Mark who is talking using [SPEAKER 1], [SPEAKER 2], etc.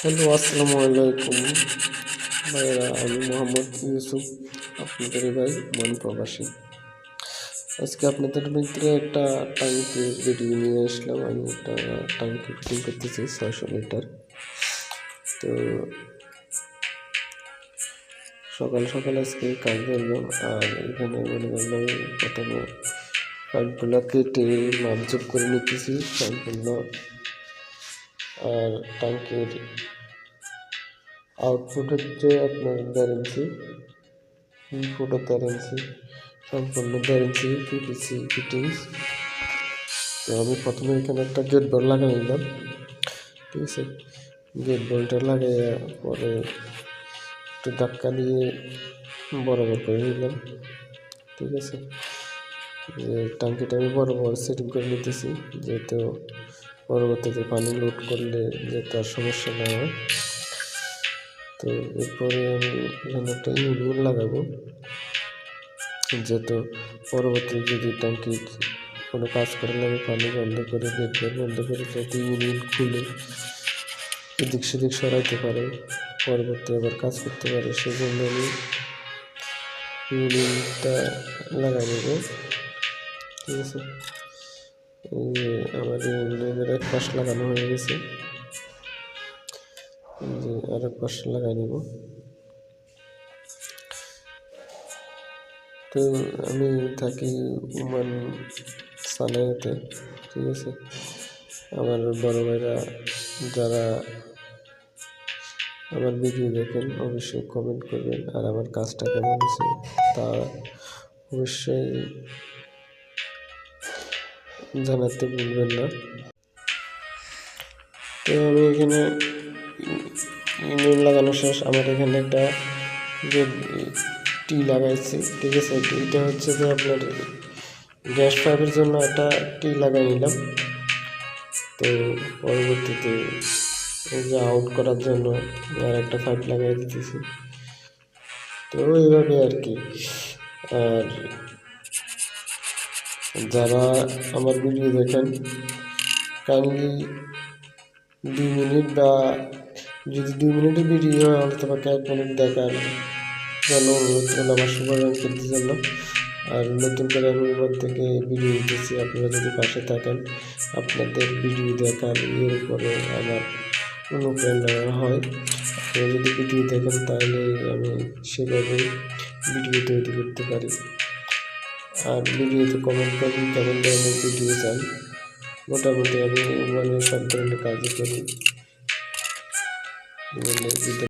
[SPEAKER 1] Hello, আসসালামু আলাইকুম ভাইরা। আমি মোহাম্মদ ইউসুফ, আপনাদের ভাই মন প্রবাসী। আজকে আপনাদের ভিতরে একটা ট্যাঙ্কির ভিডিও নিয়ে আসলাম। আমি একটা ট্যাঙ্কি ফিটিং করতেছি 600 লিটার। তো সকাল সকাল আজকে কাজ করবো। আর এখানে মনে করলাম প্রথমে পাইপগুলো কেটে মাপজোপ করে নিতেছি সম্পূর্ণ। আর ট্যাঙ্কির আউটপুট হচ্ছে আপনার 1.5 ইঞ্চি, ইনপুট 1.5 ইঞ্চি, সম্পূর্ণ 1.5 ইঞ্চি পিভিসি ফিটিংস। তো আমি প্রথমে এখানে একটা গেট বল লাগাই নিলাম, ঠিক আছে। গেট বলটা লাগাইয়া পরে একটু ধাক্কা দিয়ে বরাবর করে নিলাম, ঠিক আছে। যে ট্যাঙ্কিটা আমি বরাবর সেটিং করে নিতেছি, যেহেতু পরবর্তীতে পানি লোড করলে যাতে আর সমস্যা না হয়। তো এরপরে আমি এখানে একটা ইউনিয়ন লাগাবো, যেহেতু পরবর্তী যদি ট্যাঙ্কির কোনো কাজ করে লাগে পানি বন্ধ করে গেট বন্ধ করে যাতে ইউনিয়ন খুলে এদিক সেদিক সরাইতে পারে, পরবর্তী আবার কাজ করতে পারে, সেই জন্য আমি ইউনিয়নটা লাগাই নেব, ঠিক আছে। এই যে আমার ইউনিয়নের এক পাশ লাগানো হয়ে গেছে, যে আর এক পাশ লাগাই নেব। তো আমি থাকি ওমান সানাইতে, ঠিক আছে। আমার বড় ভাইরা যারা আমার ভিডিও দেখেন অবশ্যই কমেন্ট করবেন, আর আমার কাজটা কেমন হয়েছে তা অবশ্যই জানাতে ভুলবেন না। তো আমি এখানে ইউনিয়ন লাগানো শেষ। আমার এখানে একটা যে টি লাগাইছি, ঠিক আছে। এটা হচ্ছে যে আপনার গ্যাস পাইপের জন্য একটা টি লাগাই নিলাম। তো পরবর্তীতে এই যে আউট করার জন্য আর একটা পাইপ লাগাই দিতেছি। তো এইভাবে আর কি। আর যারা আমার ভিডিও দেখেন কাইন্ডলি 2 মিনিট বা যদি 2 মিনিটের ভিডিও হয় অন্তত 1 মিনিট দেখার জন্য অনুরোধ করলাম আমার শুভাকাঙ্ক্ষীদের জন্য। আর নতুন করে আমি এবার থেকে ভিডিও দিতেছি, আপনারা যদি পাশে থাকেন, আপনাদের ভিডিও দেখার এর উপরে আমার অনুপ্রেরণা হয়। আপনারা যদি ভিডিও দেখেন তাহলে আমি সেভাবে ভিডিও তৈরি করতে পারি। আর ভিডিওতে কমেন্ট করবেন কেমন ধরনের ভিডিও চান। মোটামুটি আমি সব ধরনের কাজই করি।